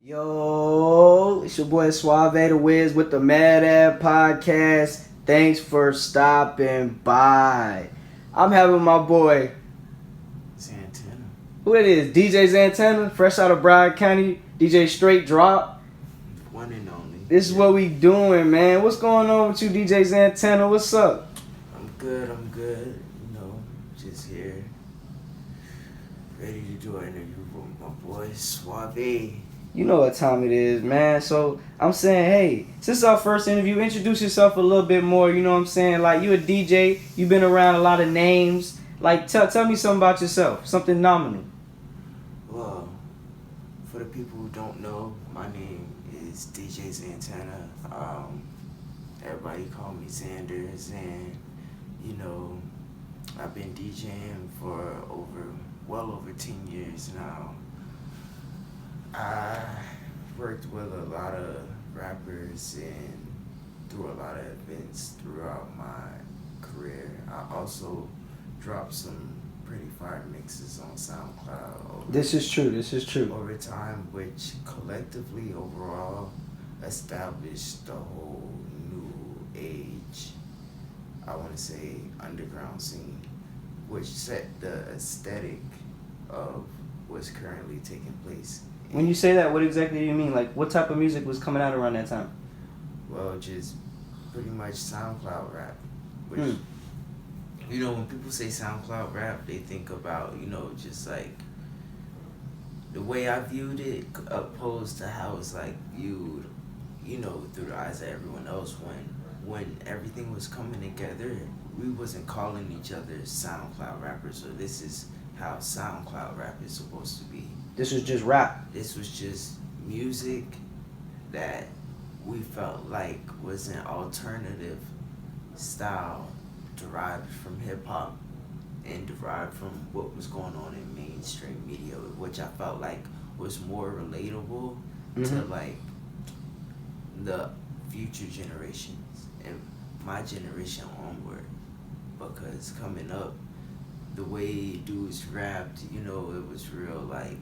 Yo, it's your boy Suave the Wiz with the Mad Ab Podcast. Thanks for stopping by. I'm having my boy Xantana. Who it is? DJ Xantana, fresh out of Broward County. DJ Straight Drop. One and only. This is what we doing, man. What's going on with you, DJ Xantana? What's up? I'm good. You know, just here. Ready to do an interview with my boy Suave. You know what time it is, man. So I'm saying, hey, since it's our first interview, introduce yourself a little bit more. You know what I'm saying? Like, you a DJ. You've been around a lot of names. Like, tell me something about yourself. Something nominal. Well, for the people who don't know, my name is DJ Xantana. Everybody call me Xanders, and you know, I've been DJing for well over 10 years now. I worked with a lot of rappers and through a lot of events throughout my career. I also dropped some pretty fire mixes on SoundCloud. This is true. Over time, which collectively, overall, established the whole new age, I want to say, underground scene, which set the aesthetic of what's currently taking place. When you say that, what exactly do you mean? Like, what type of music was coming out around that time? Well, just pretty much SoundCloud rap. Which, you know, when people say SoundCloud rap, they think about, you know, just like the way I viewed it, opposed to how it's like viewed, you know, through the eyes of everyone else. When everything was coming together, we wasn't calling each other SoundCloud rappers, or this is how SoundCloud rap is supposed to be. This was just rap. This was just music that we felt like was an alternative style derived from hip-hop and derived from what was going on in mainstream media, which I felt like was more relatable to like the future generations and my generation onward. Because coming up, the way dudes rapped, you know, it was real like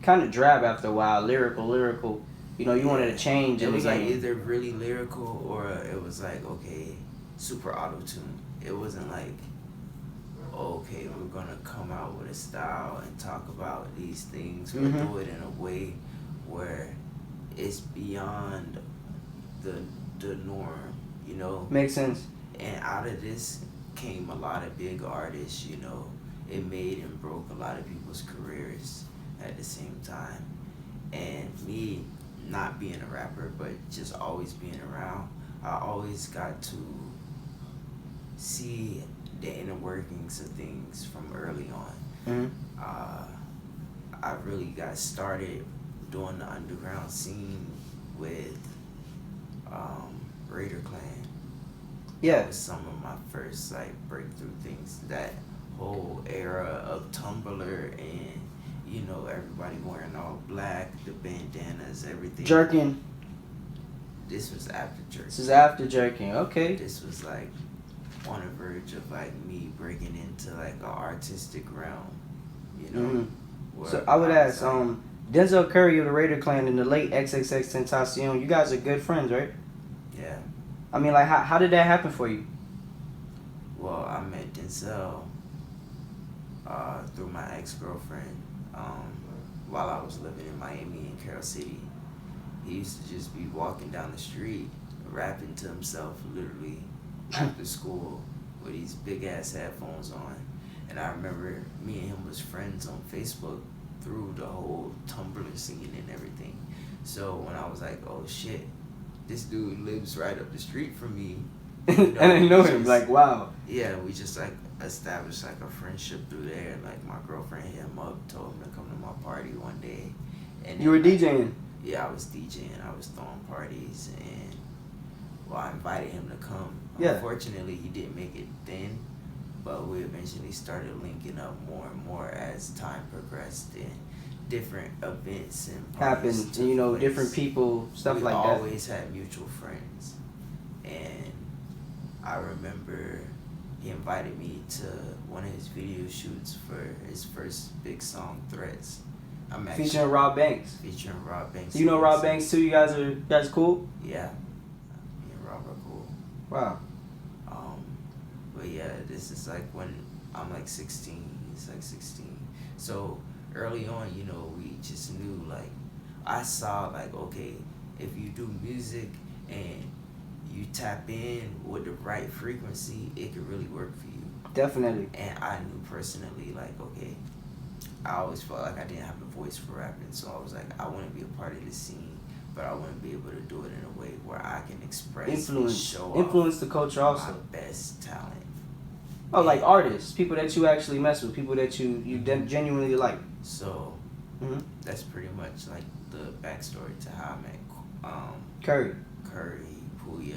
Kind of drab after a while. Lyrical. You know, you wanted to change it in the was like game. either really lyrical or it was like, okay, super auto-tune. It wasn't like, okay, we're gonna come out with a style and talk about these things, but do it in a way where it's beyond the norm, you know? Makes sense. And out of this came a lot of big artists, you know. It made and broke a lot of people's careers at the same time. And me not being a rapper, but just always being around, I always got to see the inner workings of things from early on. I really got started doing the underground scene with Raider Clan. Yeah. That was some of my first like breakthrough things. That whole era of Tumblr and, you know, everybody wearing all black, the bandanas, everything. Jerking. This was after jerking. This is after jerking. Okay. This was like on the verge of like me breaking into like an artistic realm, you know. So I would ask, Denzel Curry of the Raider Clan and the late XXXTentacion, you guys are good friends, right? Yeah. I mean, like, how did that happen for you? Well, I met Denzel through my ex-girlfriend while I was living in Miami and Carroll City. He used to just be walking down the street, rapping to himself, literally, after school with these big-ass headphones on. And I remember me and him was friends on Facebook through the whole Tumblr scene and everything. So when I was like, oh shit, this dude lives right up the street from me. You know, and I know him, like, wow. Yeah, we just like established like a friendship through there. Like my girlfriend hit him up, told him to come to my party one day. And You were then, DJing? Yeah, I was DJing. I was throwing parties, and well, I invited him to come. Yeah. Unfortunately, he didn't make it then, but we eventually started linking up more and more as time progressed and different events and parties Happened, took you know, place. different people, stuff like that. We always had mutual friends, and I remember he invited me to one of his video shoots for his first big song, Threats. I'm actually featuring Rob Banks. featuring Rob Banks. You know Rob Banks too. You guys cool. Yeah, me and Rob are cool. Wow. But yeah, this is like when I'm like 16. He's like 16. So early on, you know, we just knew like I saw like okay, if you do music and you tap in with the right frequency, it could really work for you. Definitely. And I knew personally, like, okay, I always felt like I didn't have the voice for rapping, so I was like, I want to be a part of the scene, but I want to be able to do it in a way where I can express and show influence off the culture also. my best talent. Oh, like artists, people that you actually mess with, people that you genuinely like. So that's pretty much like the backstory to how I met Curry, Puya,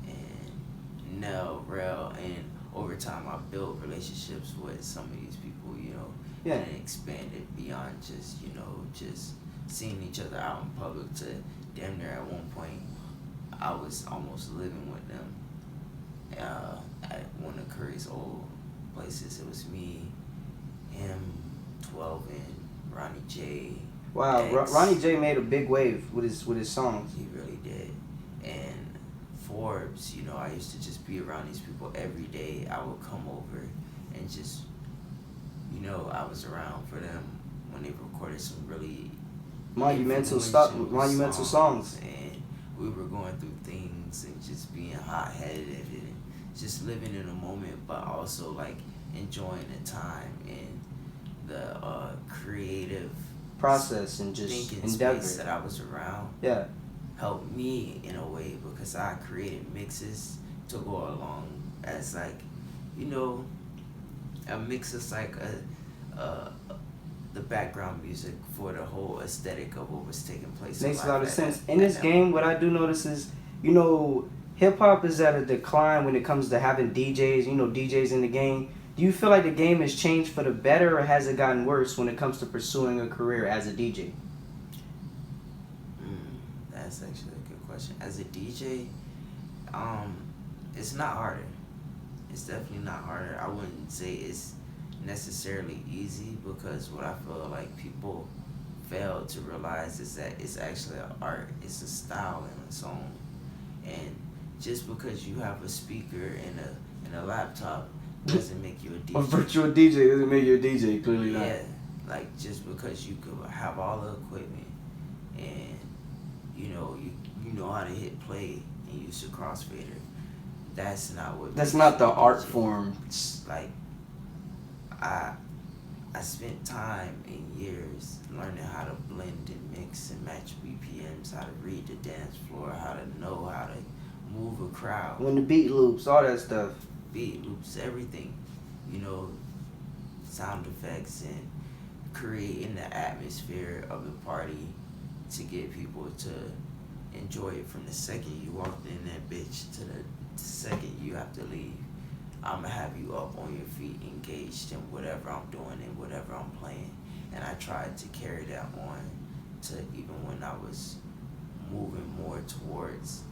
and Nell, Rel, and over time I built relationships with some of these people, you know, Yeah. and expanded beyond just, you know, just seeing each other out in public to damn near at one point I was almost living with them at one of Curry's old places. It was me, him, 12 and Ronnie J. Wow, X. Ronnie J made a big wave with his songs. He really did. And Forbes, you know, I used to just be around these people every day. I would come over and just, you know, I was around for them when they recorded some really Monumental songs. And we were going through things and just being hot-headed and just living in a moment, but also like enjoying the time and the creative process and just thinking endeavor space that I was around. Yeah. Helped me in a way because I created mixes to go along as like, you know, a mix is like the background music for the whole aesthetic of what was taking place. Makes a lot of sense. In this game, what I do notice is, you know, hip hop is at a decline when it comes to having DJs, you know, DJs in the game. Do you feel like the game has changed for the better, or has it gotten worse when it comes to pursuing a career as a DJ? That's actually a good question. As a DJ, it's not harder. It's definitely not harder. I wouldn't say it's necessarily easy, because what I feel like people fail to realize is that it's actually an art. It's a style in its own. And just because you have a speaker and a laptop doesn't make you a DJ. A virtual DJ doesn't make you a DJ, clearly not. Yeah, like just because you could have all the equipment and you know how to hit play and use a crossfader, that's not what. That's not the art form. Like I spent time and years learning how to blend and mix and match BPMs, how to read the dance floor, how to know how to move a crowd. When the beat loops, all that stuff. Beat loops, everything, you know, sound effects and creating the atmosphere of the party to get people to enjoy it from the second you walked in that bitch to the second you have to leave. I'm gonna have you up on your feet, engaged in whatever I'm doing and whatever I'm playing. And I tried to carry that on to even when I was moving more towards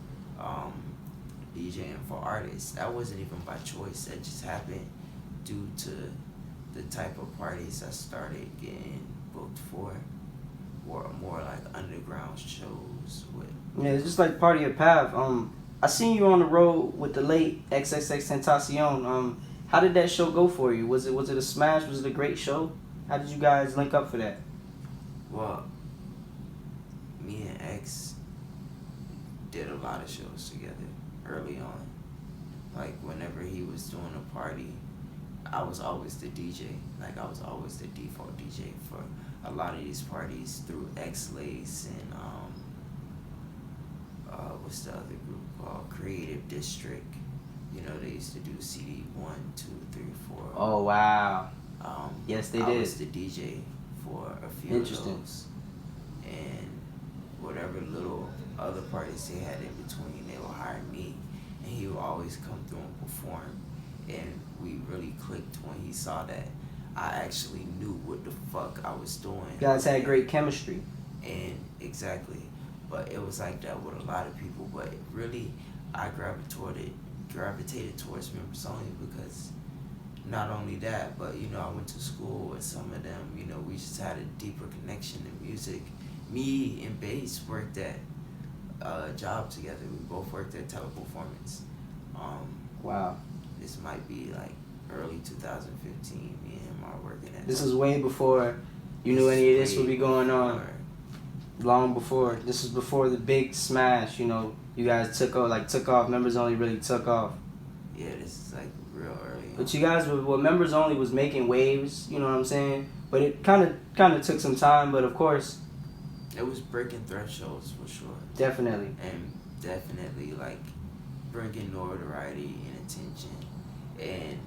DJing for artists. That wasn't even by choice. That just happened due to the type of parties I started getting booked for, or more like underground shows with. Yeah, it's just like part of your path. I seen you on the road with the late XXXTentacion. How did that show go for you? Was it a smash? Was it a great show? How did you guys link up for that? Well, me and X did a lot of shows together early on. Like whenever he was doing a party, I was always the DJ. Like I was always the default DJ for a lot of these parties through X-Lace and what's the other group called? Creative District. You know, they used to do CD 1, 2, 3, 4. Oh wow. Yes, they did. I was the DJ for a few of those. And whatever little other parties they had in between, they would hire me. And he would always come through and perform. And we really clicked when he saw that I actually knew what the fuck I was doing. You guys had great chemistry. And exactly. But it was like that with a lot of people. But really, I gravitated towards members only because not only that, but, you know, I went to school with some of them. You know, we just had a deeper connection to music. Me and Bass worked at a job together. We both worked at Teleperformance. Wow. This might be like early 2015. Me and him are working at. This is way before you knew any of this would be going on. Long before. This is before the big smash. You know, you guys took off. Members Only really took off. Yeah, this is like real early. But you guys were Members Only was making waves. You know what I'm saying? But it kind of took some time. But of course, it was breaking thresholds for sure. Definitely. And definitely like bringing notoriety and attention. And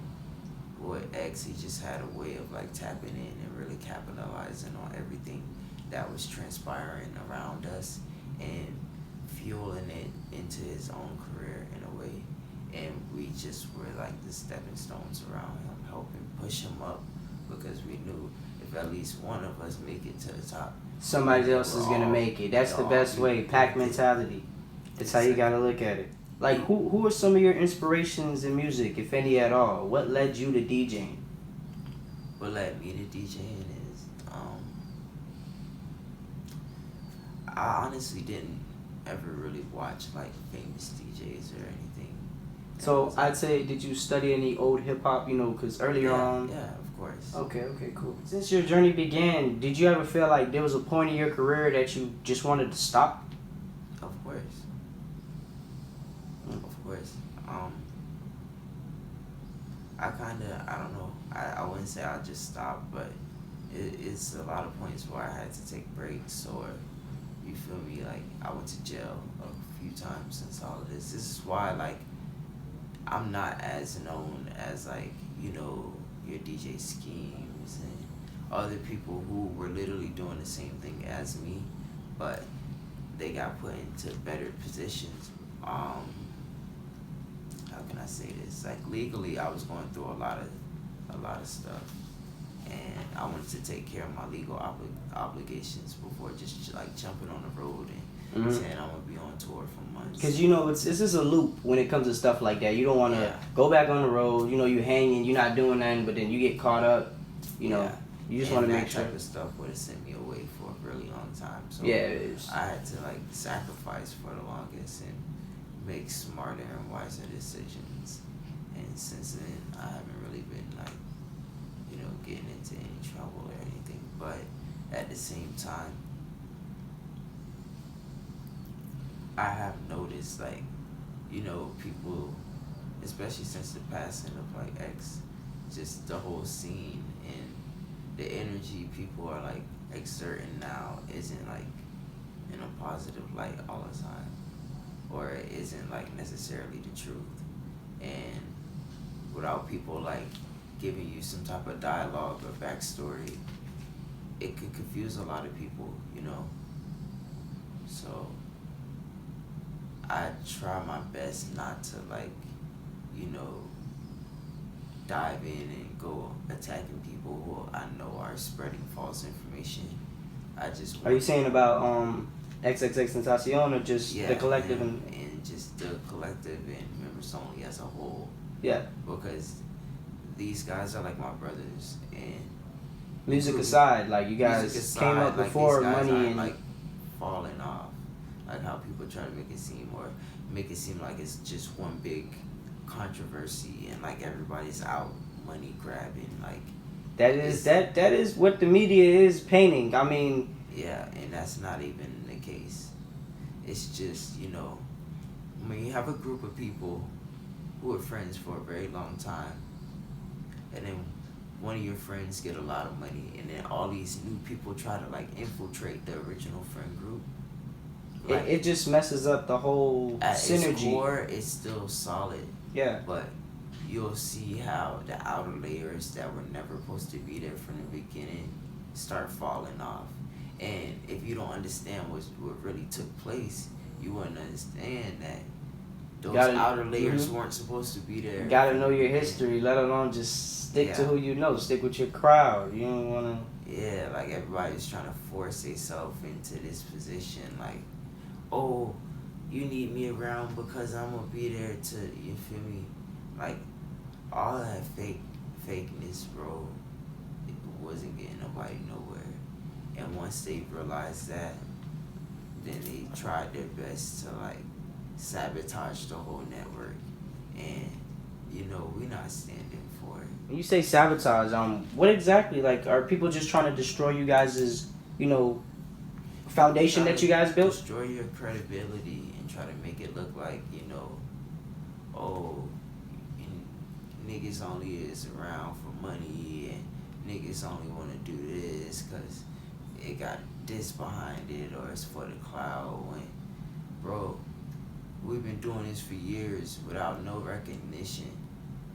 with X, he just had a way of like tapping in and really capitalizing on everything that was transpiring around us and fueling it into his own career in a way. And we just were like the stepping stones around him, helping push him up, because we knew if at least one of us make it to the top, somebody else is gonna make it. That's the best way. Pack mentality. That's how you gotta look at it. Like, who are some of your inspirations in music, if any at all? What led you to DJing? What led me to DJing is, I honestly didn't ever really watch like famous DJs or anything. So I'd say, did you study any old hip hop? You know, because earlier on. Yeah, of course. Okay, cool. Since your journey began, did you ever feel like there was a point in your career that you just wanted to stop? Of course. Of course. I don't know. I wouldn't say I just stopped, but it's a lot of points where I had to take breaks, or you feel me, like I went to jail a few times since all of this. This is why like I'm not as known as like, you know, your DJ Schemes and other people who were literally doing the same thing as me, but they got put into better positions. How can I say this? Like legally, I was going through a lot of stuff, and I wanted to take care of my legal obligations before just like jumping on the road and saying I'm gonna be on tour for months. Cause you know it's just a loop when it comes to stuff like that. You don't want to go back on the road. You know, you hanging, you're not doing nothing, but then you get caught up. You know, you just want to make sure. That type of stuff would have sent me away for a really long time. So I had to like sacrifice for the longest and make smarter and wiser decisions. And since then, I haven't really been like, you know, getting into any trouble or anything. But at the same time, I have noticed, like, you know, people, especially since the passing of like X, just the whole scene and the energy people are like exerting now isn't like in a positive light all the time, or it isn't like necessarily the truth. And without people like giving you some type of dialogue or backstory, it could confuse a lot of people, you know. So I try my best not to like, you know, dive in and go attacking people who I know are spreading false information. I just Are you saying about XXXTentacion or just the collective and just the collective and Members Only as a whole? Yeah. Because these guys are like my brothers, and music aside, like you guys came up before like money and like falling off, like how people try to make it seem like it's just one big controversy and like everybody's out money grabbing. Like that is what the media is painting. I mean, yeah, and that's not even the case. It's just, you know, when you have a group of people who are friends for a very long time, and then one of your friends get a lot of money, and then all these new people try to like infiltrate the original friend group. Like, it just messes up the whole synergy. At its core, it's still solid. Yeah. But you'll see how the outer layers that were never supposed to be there from the beginning start falling off. And if you don't understand what really took place, you wouldn't understand that those outer layers weren't supposed to be there. You gotta know your history, let alone just stick to who you know. Stick with your crowd. You don't wanna. Yeah, like everybody's trying to force themselves into this position. Like, oh, you need me around because I'm gonna be there to, you feel me? Like, all that fakeness, bro, it wasn't getting nobody nowhere. And once they realized that, then they tried their best to like sabotage the whole network. And we're not standing for it. When you say sabotage, what exactly, like, are people just trying to destroy you guys' foundation that you guys built? Destroy your credibility and try to make it look like, oh, niggas only is around for money and niggas only want to do this because it got this behind it or it's for the cloud. When, bro, we've been doing this for years without no recognition.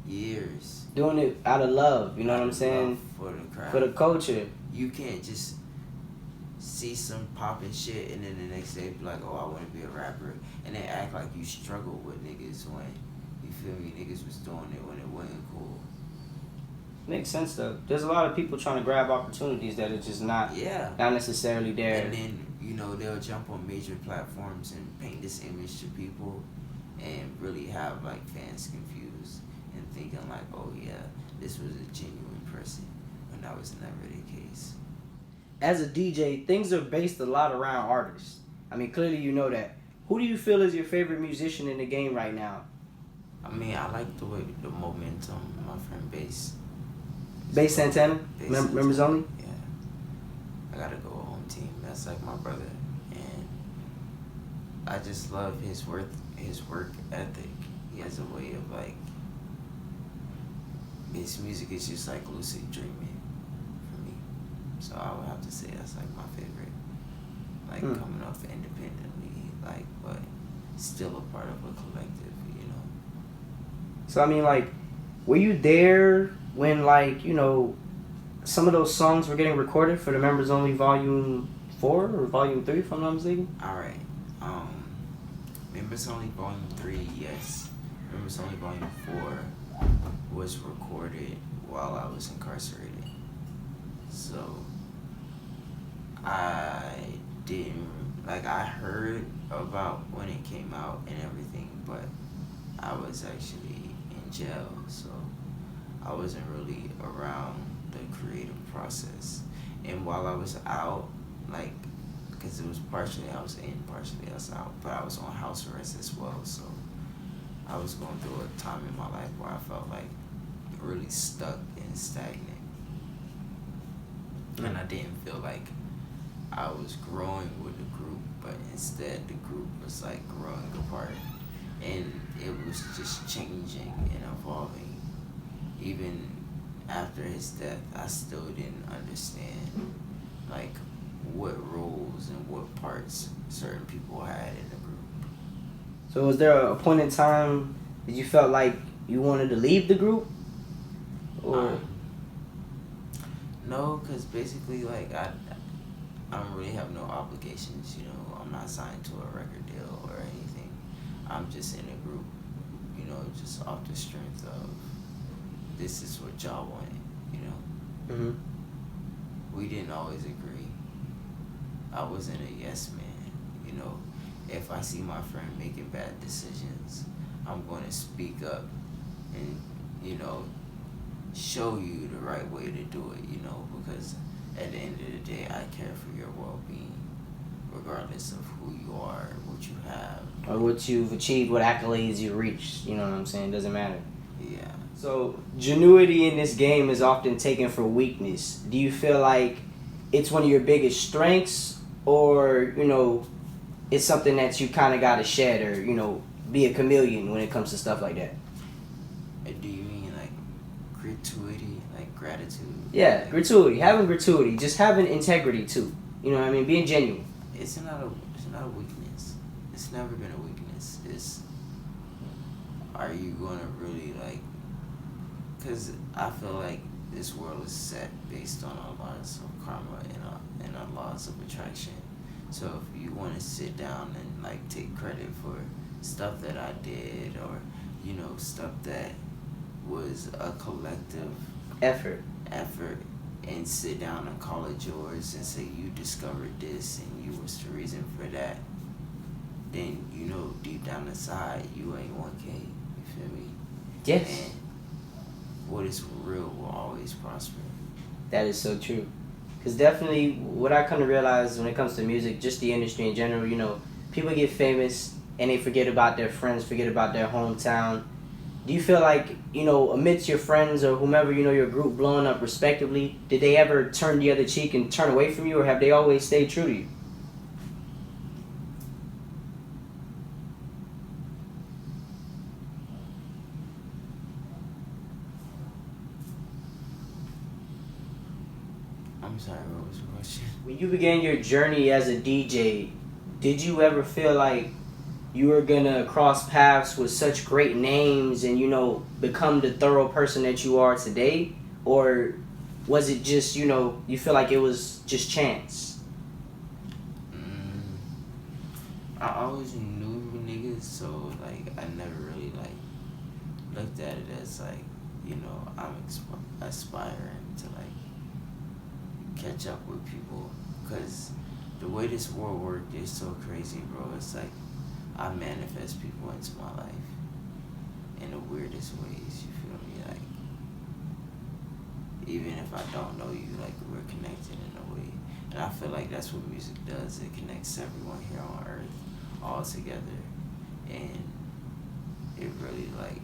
Years. Doing it out of love, you know what I'm saying? For the crowd. For the culture. You can't just see some popping shit and then the next day be like, oh, I want to be a rapper, and then act like you struggle with niggas when, you feel me, niggas was doing it when it wasn't cool. Makes sense though. There's a lot of people trying to grab opportunities that are just not necessarily there. And then, they'll jump on major platforms and paint this image to people and really have like fans confused and thinking like, oh yeah, this was a genuine person, when that was never the case. As a DJ, things are based a lot around artists. I mean, clearly you know that. Who do you feel is your favorite musician in the game right now? I mean, I like the way, the momentum, my friend Bass. Xantana? Members only? Yeah. I gotta go home team. That's like my brother. And I just love his work ethic. He has a way of like, his music is just like lucid dreaming for me. So I would have to say that's like my favorite. Like coming off independently, like, but still a part of a collective, So I mean, like, were you there when, like, some of those songs were getting recorded for the Members Only Volume 4 or Volume 3, if I'm not mistaken? Alright. Members Only Volume 3, yes. Members Only Volume 4 was recorded while I was incarcerated. So I didn't, like, I heard about when it came out and everything, but I was actually in jail, so I wasn't really around the creative process. And while I was out, like, because it was partially I was in, partially I was out, but I was on house arrest as well, so I was going through a time in my life where I felt like really stuck and stagnant. And I didn't feel like I was growing with the group, but instead the group was like growing apart. And it was just changing and evolving. Even after his death, I still didn't understand like what roles and what parts certain people had in the group. So was there a point in time that you felt like you wanted to leave the group? Or no, because basically, like, I don't really have no obligations, I'm not signed to a record deal or anything. I'm just in a group, just off the strength of this is what y'all wanted, Mm-hmm. We didn't always agree. I wasn't a yes man, If I see my friend making bad decisions, I'm going to speak up and, show you the right way to do it, because at the end of the day, I care for your well-being, regardless of who you are, what you have. Or what you've achieved, what accolades you reached, you know what I'm saying? Doesn't matter. Yeah. So, genuity in this game is often taken for weakness. Do you feel like it's one of your biggest strengths, or, it's something that you kind of got to shed, or, be a chameleon when it comes to stuff like that? Do you mean like gratuity, like gratitude? Yeah, gratuity. Having gratuity. Just having integrity, too. You know what I mean? Being genuine. It's not a weakness. It's never been a weakness. It's, are you going to really, like, because I feel like this world is set based on our laws of karma and our laws of attraction. So if you want to sit down and, like, take credit for stuff that I did, or, stuff that was a collective Effort, and sit down and call it yours and say you discovered this and you was the reason for that, then deep down inside you ain't 1K, you feel me? Yes. And what is real will always prosper. That is so true. Because definitely what I come to realize when it comes to music, just the industry in general, you know, people get famous and they forget about their friends, forget about their hometown. Do you feel like, you know, amidst your friends or whomever, you know, your group blowing up respectively, did they ever turn the other cheek and turn away from you, or have they always stayed true to you? I'm sorry, what was the question? When you began your journey as a DJ, did you ever feel like you were gonna cross paths with such great names and, you know, become the thorough person that you are today? Or was it just, you know, you feel like it was just chance? I always knew niggas, so like I never really like looked at it as like, you know, I'm aspiring to like catch up with people, because the way this world works is so crazy, bro. It's like I manifest people into my life in the weirdest ways, you feel me? Like, even if I don't know you, like, we're connected in a way. And I feel like that's what music does. It connects everyone here on earth all together. And it really, like,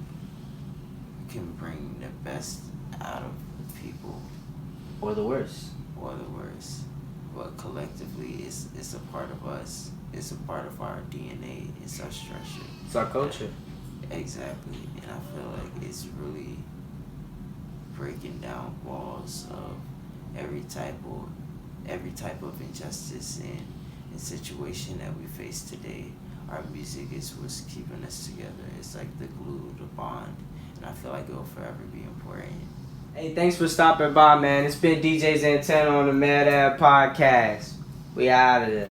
can bring the best out of people. Or the worst. Or the worst. But collectively, it's a part of us. It's a part of our DNA. It's our structure. It's our culture. Exactly. And I feel like it's really breaking down walls of every type of injustice and situation that we face today. Our music is what's keeping us together. It's like the glue, the bond. And I feel like it will forever be important. Hey, thanks for stopping by, man. It's been DJ Xantana on the Mad Ab Podcast. We out of there.